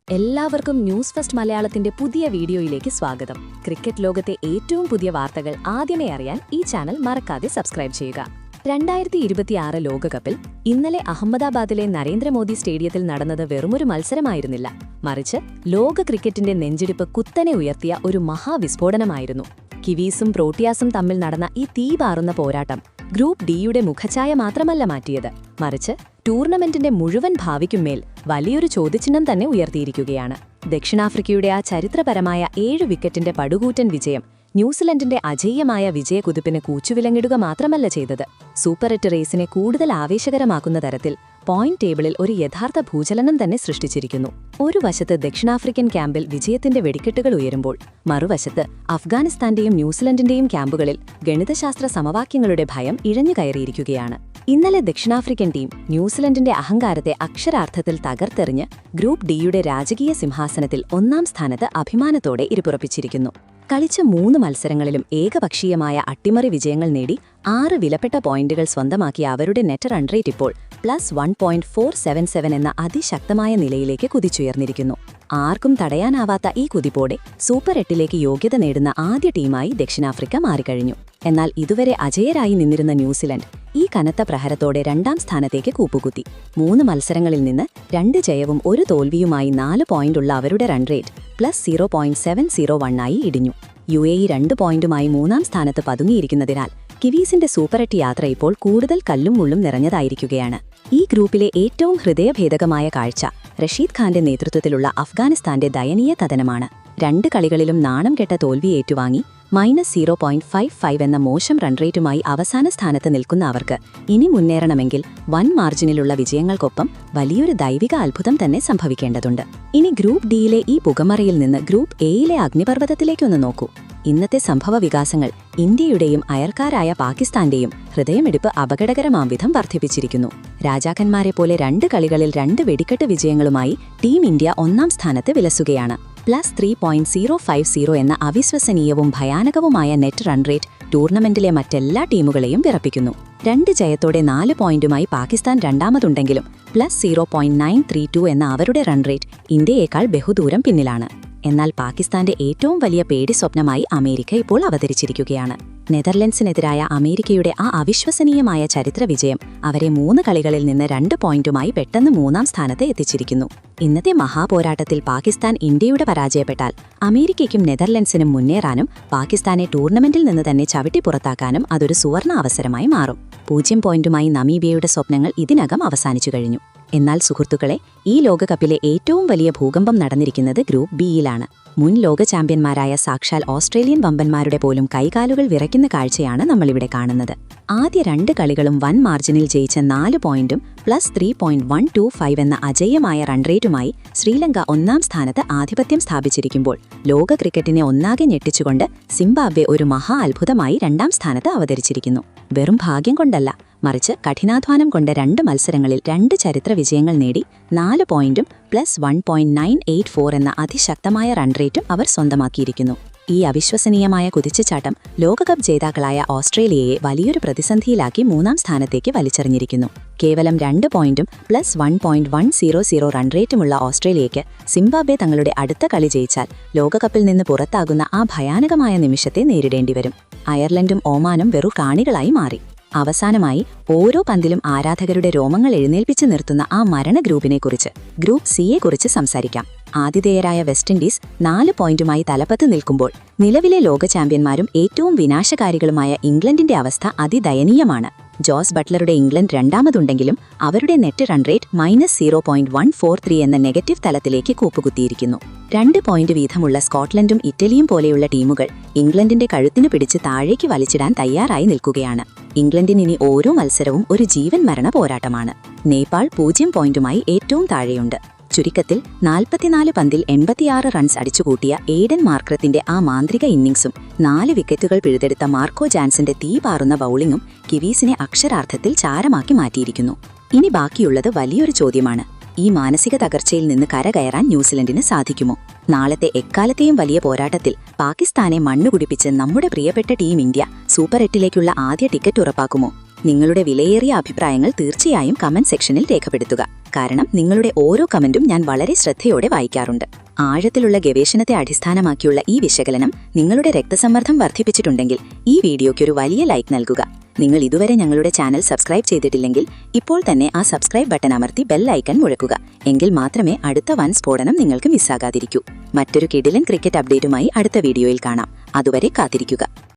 എല്ലാവർക്കും news first മലയാളത്തിന്റെ പുതിയ വീഡിയോയിലേക്ക് സ്വാഗതം. ക്രിക്കറ്റ് ലോകത്തെ ഏറ്റവും പുതിയ വാർത്തകൾ ആദ്യമേ അറിയാൻ ഈ ചാനൽ മറക്കാതെ സബ്സ്ക്രൈബ് ചെയ്യുക. 2026 ലോകകപ്പിൽ ഇന്നലെ അഹമ്മദാബാദിലെ നരേന്ദ്രമോദി സ്റ്റേഡിയത്തിൽ നടന്നത് വെറുമൊരു മത്സരമായിരുന്നില്ല, മറിച്ച് ലോക ക്രിക്കറ്റിന്റെ നെഞ്ചിടിപ്പ് കുത്തനെ ഉയർത്തിയ ഒരു മഹാവിസ്ഫോടനമായിരുന്നു. കിവീസും പ്രോട്ടിയാസും തമ്മിൽ നടന്ന ഈ തീപാറുന്ന പോരാട്ടം ഗ്രൂപ്പ് ഡിയുടെ മുഖഛായ മാത്രമല്ല മാറ്റിയത്, മറിച്ച് ടൂർണമെന്റിന്റെ മുഴുവൻ ഭാവിക്കുമേൽ വലിയൊരു ചോദ്യചിഹ്നം തന്നെ ഉയർത്തിയിരിക്കുകയാണ്. ദക്ഷിണാഫ്രിക്കയുടെ ആ ചരിത്രപരമായ 7 വിക്കറ്റിന്റെ പടുകൂറ്റൻ വിജയം ന്യൂസിലൻഡിന്റെ അജയ്യമായ വിജയകുതിപ്പിന് കൂച്ചുവിലങ്ങിടുക മാത്രമല്ല ചെയ്തത്, സൂപ്പർ 8 റേസിനെ കൂടുതൽ ആവേശകരമാക്കുന്ന തരത്തിൽ പോയിന്റ് ടേബിളിൽ ഒരു യഥാർത്ഥ ഭൂചലനം തന്നെ സൃഷ്ടിച്ചിരിക്കുന്നു. ഒരു വശത്ത് ദക്ഷിണാഫ്രിക്കൻ ക്യാമ്പിൽ വിജയത്തിന്റെ വെടിക്കെട്ടുകൾ ഉയരുമ്പോൾ, മറുവശത്ത് അഫ്ഗാനിസ്ഥാന്റെയും ന്യൂസിലൻഡിന്റെയും ക്യാമ്പുകളിൽ ഗണിതശാസ്ത്ര സമവാക്യങ്ങളുടെ ഭയം ഇഴഞ്ഞുകയറിയിരിക്കുകയാണ്. ഇന്നലെ ദക്ഷിണാഫ്രിക്കൻ ടീം ന്യൂസിലൻഡിന്റെ അഹങ്കാരത്തെ അക്ഷരാർത്ഥത്തിൽ തകർത്തെറിഞ്ഞ് ഗ്രൂപ്പ് ഡിയുടെ രാജകീയ സിംഹാസനത്തിൽ 1-ാം സ്ഥാനത്ത് അഭിമാനത്തോടെ ഇരുപ്പുറപ്പിച്ചിരിക്കുന്നു. കളിച്ച 3 മത്സരങ്ങളിലും ഏകപക്ഷീയമായ അട്ടിമറി വിജയങ്ങൾ നേടി 6 വിലപ്പെട്ട പോയിന്റുകൾ സ്വന്തമാക്കിയ അവരുടെ നെറ്റ് റൺ റേറ്റ് ഇപ്പോൾ +1.477 എന്ന അതിശക്തമായ നിലയിലേക്ക് കുതിച്ചുയർന്നിരിക്കുന്നു. ആർക്കും തടയാനാവാത്ത ഈ കുതിപ്പോടെ സൂപ്പർ 8ലേക്ക് യോഗ്യത നേടുന്ന ആദ്യ ടീമായി ദക്ഷിണാഫ്രിക്ക മാറിക്കഴിഞ്ഞു. എന്നാൽ ഇതുവരെ അജയരായി നിന്നിരുന്ന ന്യൂസിലൻഡ് ഈ കനത്ത പ്രഹരത്തോടെ 2-ാം സ്ഥാനത്തേക്ക് കൂപ്പുകുത്തി. 3 മത്സരങ്ങളിൽ നിന്ന് 2 ജയവും 1 തോൽവിയുമായി 4 പോയിന്റുള്ള അവരുടെ റൺ റേറ്റ് +0.701 ആയി ഇടിഞ്ഞു. UAE 2 പോയിന്റുമായി 3-ാം സ്ഥാനത്ത് പതുങ്ങിയിരിക്കുന്നതിനാൽ കിവീസിന്റെ സൂപ്പർ 8 യാത്ര ഇപ്പോൾ കൂടുതൽ കല്ലും മുള്ളും നിറഞ്ഞതായിരിക്കുകയാണ്. ഈ ഗ്രൂപ്പിലെ ഏറ്റവും ഹൃദയഭേദകമായ കാഴ്ച റഷീദ് ഖാന്റെ നേതൃത്വത്തിലുള്ള അഫ്ഗാനിസ്ഥാന്റെ ദയനീയ പതനമാണ്. 2 കളികളിലും നാണം കെട്ട തോൽവി ഏറ്റുവാങ്ങി -0.55 എന്ന മോശം റൺറേറ്റുമായി അവസാന സ്ഥാനത്ത് നിൽക്കുന്ന അവർക്ക് ഇനി മുന്നേറണമെങ്കിൽ വൻ മാർജിനിലുള്ള വിജയങ്ങൾക്കൊപ്പം വലിയൊരു ദൈവിക അത്ഭുതം തന്നെ സംഭവിക്കേണ്ടതുണ്ട്. ഇനി ഗ്രൂപ്പ് ഡിയിലെ ഈ പുകമറയിൽ നിന്ന് ഗ്രൂപ്പ് എയിലെ അഗ്നിപർവ്വതത്തിലേക്കൊന്ന് നോക്കൂ. ഇന്നത്തെ സംഭവ വികാസങ്ങൾ ഇന്ത്യയുടെയും അയൽക്കാരായ പാകിസ്ഥാന്റെയും ഹൃദയമിടിപ്പ് അപകടകരമാം വിധം വർദ്ധിപ്പിച്ചിരിക്കുന്നു. രാജാക്കന്മാരെ പോലെ 2 കളികളിൽ 2 വെടിക്കെട്ട് വിജയങ്ങളുമായി ടീം ഇന്ത്യ 1-ാം സ്ഥാനത്ത് വിലസുകയാണ്. +3.050 എന്ന അവിശ്വസനീയവും ഭയാനകവുമായ നെറ്റ് റൺ റേറ്റ് ടൂർണമെന്റിലെ മറ്റെല്ലാ ടീമുകളെയും വിറപ്പിക്കുന്നു. 2 ജയത്തോടെ 4 പോയിന്റുമായി പാകിസ്ഥാൻ രണ്ടാമതുണ്ടെങ്കിലും +0.932 എന്ന അവരുടെ റൺ റേറ്റ് ഇന്ത്യയേക്കാൾ ബഹുദൂരം പിന്നിലാണ്. എന്നാൽ പാകിസ്ഥാന്റെ ഏറ്റവും വലിയ പേടി സ്വപ്നമായി അമേരിക്ക ഇപ്പോൾ അവതരിച്ചിരിക്കുകയാണ്. നെതർലൻഡ്സിനെതിരായ അമേരിക്കയുടെ ആ അവിശ്വസനീയമായ ചരിത്ര വിജയം അവരെ 3 കളികളിൽ നിന്ന് 2 പോയിന്റുമായി പെട്ടെന്ന് 3-ാം സ്ഥാനത്ത് എത്തിച്ചിരിക്കുന്നു. ഇന്നത്തെ മഹാപോരാട്ടത്തിൽ പാകിസ്ഥാൻ ഇന്ത്യയുടെ പരാജയപ്പെട്ടാൽ അമേരിക്കയ്ക്കും നെതർലൻഡ്സിനും മുന്നേറാനും പാകിസ്ഥാനെ ടൂർണമെന്റിൽ നിന്ന് തന്നെ ചവിട്ടി പുറത്താക്കാനും അതൊരു സുവർണ അവസരമായി മാറും. 0 പോയിന്റുമായി നമീബിയയുടെ സ്വപ്നങ്ങൾ ഇതിനകം അവസാനിച്ചു കഴിഞ്ഞു. എന്നാൽ സുഹൃത്തുക്കളെ, ഈ ലോകകപ്പിലെ ഏറ്റവും വലിയ ഭൂകമ്പം നടന്നിരിക്കുന്നത് ഗ്രൂപ്പ് ബിയിലാണ്. മുൻ ലോക ചാമ്പ്യന്മാരായ സാക്ഷാൽ ഓസ്ട്രേലിയൻ വമ്പന്മാരുടെ പോലും കൈകാലുകൾ വിറയ്ക്കുന്ന കാഴ്ചയാണ് നമ്മളിവിടെ കാണുന്നത്. ആദ്യ 2 കളികളും വൻ മാർജിനിൽ ജയിച്ച 4 പോയിന്റും +3.125 എന്ന അജയ്യമായ റൺറേറ്റുമായി ശ്രീലങ്ക 1-ാം സ്ഥാനത്ത് ആധിപത്യം സ്ഥാപിച്ചിരിക്കുമ്പോൾ ലോക ക്രിക്കറ്റിനെ ഒന്നാകെ ഞെട്ടിച്ചുകൊണ്ട് സിംബാബ്വെ ഒരു മഹാ അത്ഭുതമായി 2-ാം സ്ഥാനത്ത് അവതരിച്ചിരിക്കുന്നു. വെറും ഭാഗ്യം കൊണ്ടല്ല, മറിച്ച് കഠിനാധ്വാനം കൊണ്ട് 2 മത്സരങ്ങളിൽ 2 ചരിത്ര വിജയങ്ങൾ നേടി 4 പോയിന്റും +1.984 എന്ന അതിശക്തമായ റൺറേറ്റും അവർ സ്വന്തമാക്കിയിരിക്കുന്നു. ഈ അവിശ്വസനീയമായ കുതിച്ചുചാട്ടം ലോകകപ്പ് ജേതാക്കളായ ഓസ്ട്രേലിയയെ വലിയൊരു പ്രതിസന്ധിയിലാക്കി 3-ാം സ്ഥാനത്തേക്ക് വലിച്ചെറിഞ്ഞിരിക്കുന്നു. കേവലം 2 പോയിന്റും +1.100 റൺറേറ്റുമുള്ള ഓസ്ട്രേലിയയ്ക്ക് സിംബാബ്വെ തങ്ങളുടെ അടുത്ത കളി ജയിച്ചാൽ ലോകകപ്പിൽ നിന്ന് പുറത്താകുന്ന ആ ഭയാനകമായ നിമിഷത്തെ നേരിടേണ്ടിവരും. അയർലൻഡും ഒമാനും വെറു കാണികളായി മാറി. അവസാനമായി ഓരോ പന്തിലും ആരാധകരുടെ രോമങ്ങൾ എഴുന്നേൽപ്പിച്ചു നിർത്തുന്ന ആ മരണ ഗ്രൂപ്പിനെക്കുറിച്ച്, ഗ്രൂപ്പ് സിയെക്കുറിച്ച് സംസാരിക്കാം. ആതിഥേയരായ വെസ്റ്റ് ഇൻഡീസ് 4 പോയിന്റുമായി തലപ്പത്ത് നിൽക്കുമ്പോൾ നിലവിലെ ലോക ചാമ്പ്യന്മാരും ഏറ്റവും വിനാശകാരികളുമായ ഇംഗ്ലണ്ടിന്റെ അവസ്ഥ അതിദയനീയമാണ്. ജോസ് ബട്ട്ലറുടെ ഇംഗ്ലണ്ട് രണ്ടാമതുണ്ടെങ്കിലും അവരുടെ നെറ്റ് റൺ റേറ്റ് -0.143 എന്ന നെഗറ്റീവ് തലത്തിലേക്ക് കൂപ്പുകുത്തിയിരിക്കുന്നു. 2 പോയിന്റ് വീതമുള്ള സ്കോട്ട്ലൻഡും ഇറ്റലിയും പോലെയുള്ള ടീമുകൾ ഇംഗ്ലണ്ടിന്റെ കഴുത്തിന് പിടിച്ച് താഴേക്ക് വലിച്ചിടാൻ തയ്യാറായി നിൽക്കുകയാണ്. ഇംഗ്ലണ്ടിന് ഇനി ഓരോ മത്സരവും ഒരു ജീവൻ മരണ പോരാട്ടമാണ്. നേപ്പാൾ 0 പോയിന്റുമായി ഏറ്റവും താഴെയുണ്ട്. ചുരുക്കത്തിൽ 44 പന്തിൽ 86 റൺസ് അടിച്ചുകൂട്ടിയ എയ്ഡൻ മാർക്രത്തിന്റെ ആ മാന്ത്രിക ഇന്നിംഗ്സും 4 വിക്കറ്റുകൾ പിഴുതെടുത്ത മാർക്കോ ജാൻസന്റെ തീപാറുന്ന ബൌളിംഗും കിവീസിനെ അക്ഷരാർത്ഥത്തിൽ ചാരമാക്കി മാറ്റിയിരിക്കുന്നു. ഇനി ബാക്കിയുള്ളത് വലിയൊരു ചോദ്യമാണ്. ഈ മാനസിക തകർച്ചയിൽ നിന്ന് കരകയറാൻ ന്യൂസിലൻഡിന് സാധിക്കുമോ? നാളത്തെ എക്കാലത്തെയും വലിയ പോരാട്ടത്തിൽ പാകിസ്ഥാനെ മണ്ണുകുടിപ്പിച്ച് നമ്മുടെ പ്രിയപ്പെട്ട ടീം ഇന്ത്യ സൂപ്പർ 8ലേക്കുള്ള ആദ്യ ടിക്കറ്റ് ഉറപ്പാക്കുമോ? നിങ്ങളുടെ വിലയേറിയ അഭിപ്രായങ്ങൾ തീർച്ചയായും കമന്റ് സെക്ഷനിൽ രേഖപ്പെടുത്തുക. കാരണം നിങ്ങളുടെ ഓരോ കമന്റും ഞാൻ വളരെ ശ്രദ്ധയോടെ വായിക്കാറുണ്ട്. ആഴത്തിലുള്ള ഗവേഷണത്തെ അടിസ്ഥാനമാക്കിയുള്ള ഈ വിശകലനം നിങ്ങളുടെ രക്തസമ്മർദ്ദം വർദ്ധിപ്പിച്ചിട്ടുണ്ടെങ്കിൽ ഈ വീഡിയോയ്ക്കൊരു വലിയ ലൈക്ക് നൽകുക. നിങ്ങൾ ഇതുവരെ ഞങ്ങളുടെ ചാനൽ സബ്സ്ക്രൈബ് ചെയ്തിട്ടില്ലെങ്കിൽ ഇപ്പോൾ തന്നെ ആ സബ്സ്ക്രൈബ് ബട്ടൺ അമർത്തി ബെൽ ഐക്കൺ മുഴക്കുക. എങ്കിൽ മാത്രമേ അടുത്ത വൻ സ്ഫോടനം നിങ്ങൾക്ക് മിസ്സാകാതിരിക്കൂ. മറ്റൊരു കിടിലൻ ക്രിക്കറ്റ് അപ്ഡേറ്റുമായി അടുത്ത വീഡിയോയിൽ കാണാം. അതുവരെ കാത്തിരിക്കുക.